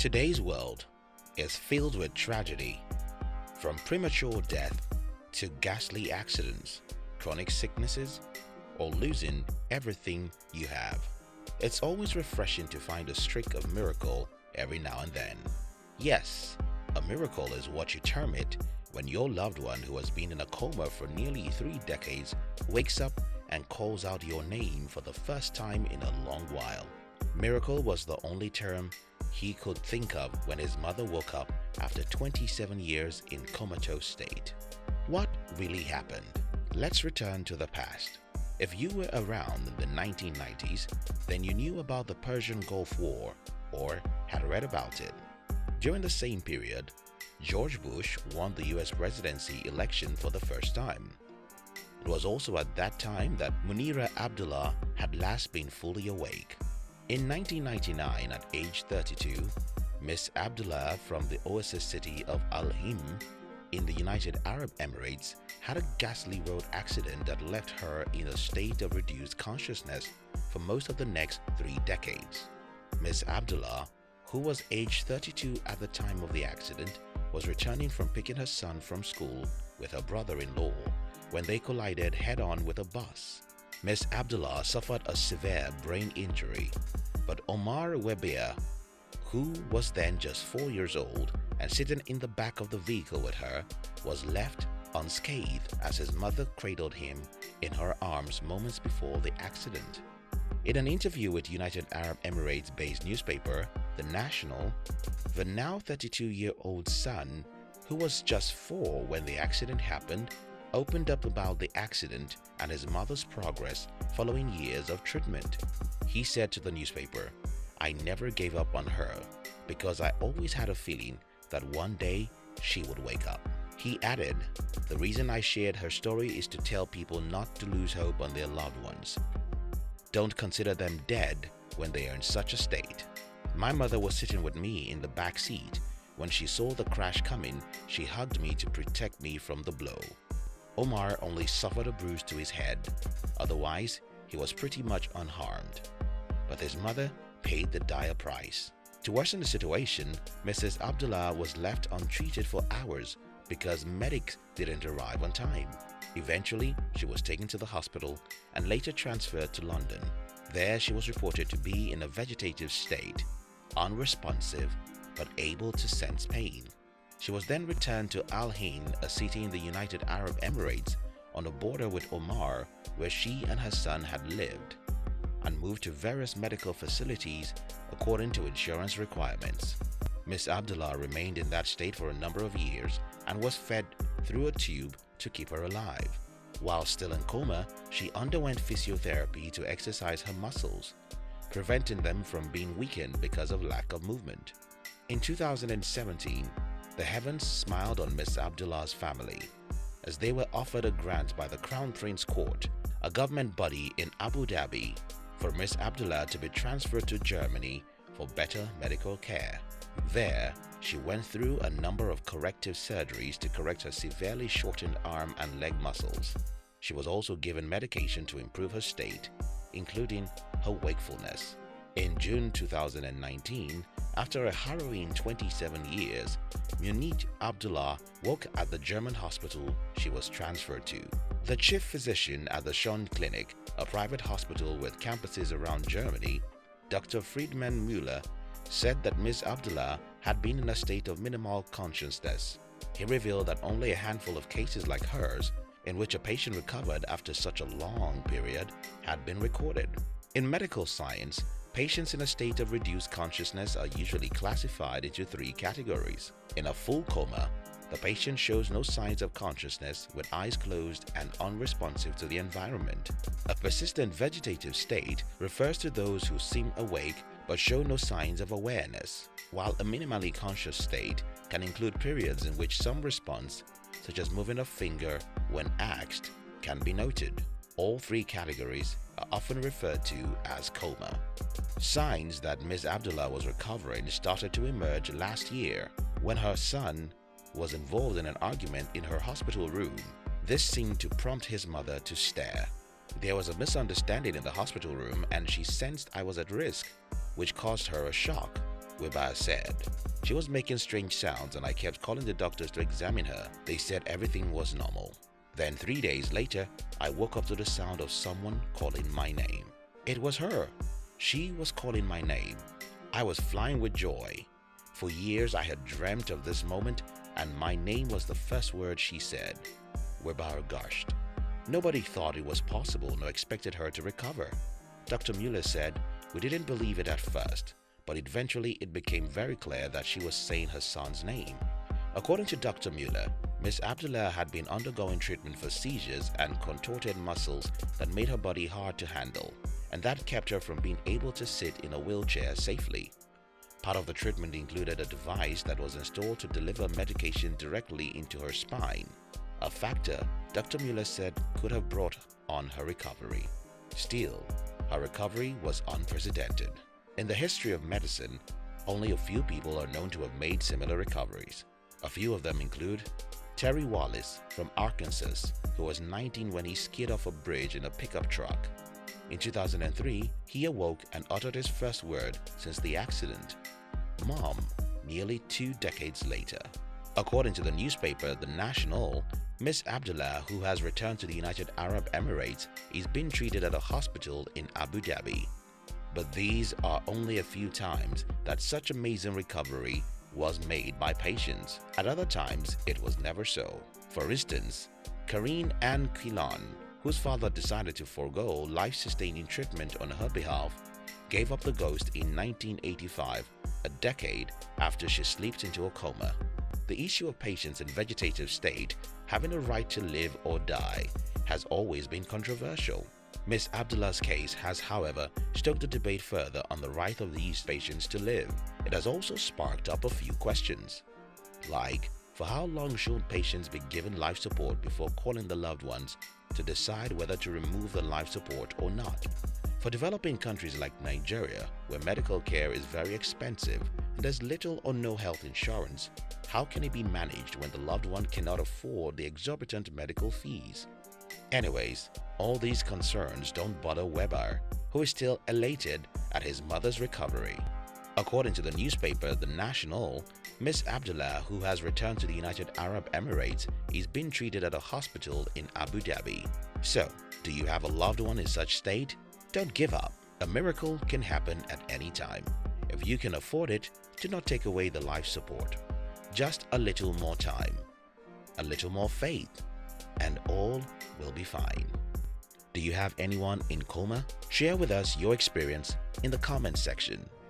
Today's world is filled with tragedy, from premature death to ghastly accidents, chronic sicknesses, or losing everything you have. It's always refreshing to find a streak of miracle every now and then. Yes, a miracle is what you term it when your loved one who has been in a coma for nearly 3 decades wakes up and calls out your name for the first time in a long while. Miracle was the only term he could think of when his mother woke up after 27 years in comatose state. What really happened? Let's return to the past. If you were around in the 1990s, then you knew about the Persian Gulf War or had read about it. During the same period, George Bush won the US presidency election for the first time. It was also at that time that Munira Abdullah had last been fully awake. In 1999, at age 32, Miss Abdullah from the oasis city of Al-Him in the United Arab Emirates had a ghastly road accident that left her in a state of reduced consciousness for most of the next 3 decades. Miss Abdullah, who was age 32 at the time of the accident, was returning from picking her son from school with her brother-in-law when they collided head-on with a bus. Miss Abdullah suffered a severe brain injury, but Omar Webia, who was then just 4 years old and sitting in the back of the vehicle with her, was left unscathed as his mother cradled him in her arms moments before the accident. In an interview with United Arab Emirates-based newspaper The National, the now 32-year-old son, who was just 4 when the accident happened, opened up about the accident and his mother's progress following years of treatment. He said to the newspaper, "I never gave up on her because I always had a feeling that one day she would wake up." He added, "The reason I shared her story is to tell people not to lose hope on their loved ones. Don't consider them dead when they are in such a state. My mother was sitting with me in the back seat. When she saw the crash coming, she hugged me to protect me from the blow." Omar only suffered a bruise to his head. Otherwise, he was pretty much unharmed. But his mother paid the dire price. To worsen the situation, Mrs. Abdullah was left untreated for hours because medics didn't arrive on time. Eventually, she was taken to the hospital and later transferred to London. There, she was reported to be in a vegetative state, unresponsive but able to sense pain. She was then returned to Al-Ain, a city in the United Arab Emirates on the border with Oman, where she and her son had lived, and moved to various medical facilities according to insurance requirements. Miss Abdullah remained in that state for a number of years and was fed through a tube to keep her alive. While still in coma, she underwent physiotherapy to exercise her muscles, preventing them from being weakened because of lack of movement. In 2017, the heavens smiled on Miss Abdullah's family as they were offered a grant by the Crown Prince Court, a government body in Abu Dhabi, for Miss Abdullah to be transferred to Germany for better medical care. There, she went through a number of corrective surgeries to correct her severely shortened arm and leg muscles. She was also given medication to improve her state, including her wakefulness. In June 2019, after a harrowing 27 years, Munir Abdullah woke at the German hospital she was transferred to. The chief physician at the Schön Clinic, a private hospital with campuses around Germany, Dr. Friedman Müller, said that Ms. Abdullah had been in a state of minimal consciousness. He revealed that only a handful of cases like hers, in which a patient recovered after such a long period, had been recorded. In medical science, patients in a state of reduced consciousness are usually classified into 3 categories. In a full coma, the patient shows no signs of consciousness with eyes closed and unresponsive to the environment. A persistent vegetative state refers to those who seem awake but show no signs of awareness, while a minimally conscious state can include periods in which some response, such as moving a finger when asked, can be noted. All 3 categories are often referred to as coma. Signs that Ms. Abdullah was recovering started to emerge last year when her son was involved in an argument in her hospital room. This seemed to prompt his mother to stare. There was a misunderstanding in the hospital room and she sensed I was at risk, which caused her a shock. Weber said. She was making strange sounds and I kept calling the doctors to examine her. They said everything was normal. Then 3 days later, I woke up to the sound of someone calling my name. It was her. She was calling my name. I was flying with joy. For years I had dreamt of this moment and my name was the first word she said. Weber gushed. Nobody thought it was possible nor expected her to recover. Dr. Mueller said, "We didn't believe it at first, but eventually it became very clear that she was saying her son's name." According to Dr. Mueller, Miss Abdullah had been undergoing treatment for seizures and contorted muscles that made her body hard to handle, and that kept her from being able to sit in a wheelchair safely. Part of the treatment included a device that was installed to deliver medication directly into her spine, a factor Dr. Mueller said could have brought on her recovery. Still, her recovery was unprecedented. In the history of medicine, only a few people are known to have made similar recoveries. A few of them include Terry Wallace from Arkansas, who was 19 when he skied off a bridge in a pickup truck. In 2003, he awoke and uttered his first word since the accident, "Mom," nearly 2 decades later. According to the newspaper The National, Miss Abdullah, who has returned to the United Arab Emirates, is being treated at a hospital in Abu Dhabi. But these are only a few times that such amazing recovery was made by patients. At other times, it was never so. For instance, Karine Ann Quillan, whose father decided to forego life-sustaining treatment on her behalf, gave up the ghost in 1985, a decade after she slipped into a coma. The issue of patients in vegetative state having a right to live or die has always been controversial. Miss Abdullah's case has, however, stoked the debate further on the right of these patients to live. It has also sparked up a few questions, like, for how long should patients be given life support before calling the loved ones to decide whether to remove the life support or not? For developing countries like Nigeria, where medical care is very expensive and there's little or no health insurance, how can it be managed when the loved one cannot afford the exorbitant medical fees? Anyways, all these concerns don't bother Weber, who is still elated at his mother's recovery. According to the newspaper The National, Miss Abdullah, who has returned to the United Arab Emirates, is being treated at a hospital in Abu Dhabi. So, do you have a loved one in such state? Don't give up. A miracle can happen at any time. If you can afford it, do not take away the life support. Just a little more time, a little more faith, and all will be fine. Do you have anyone in coma? Share with us your experience in the comments section.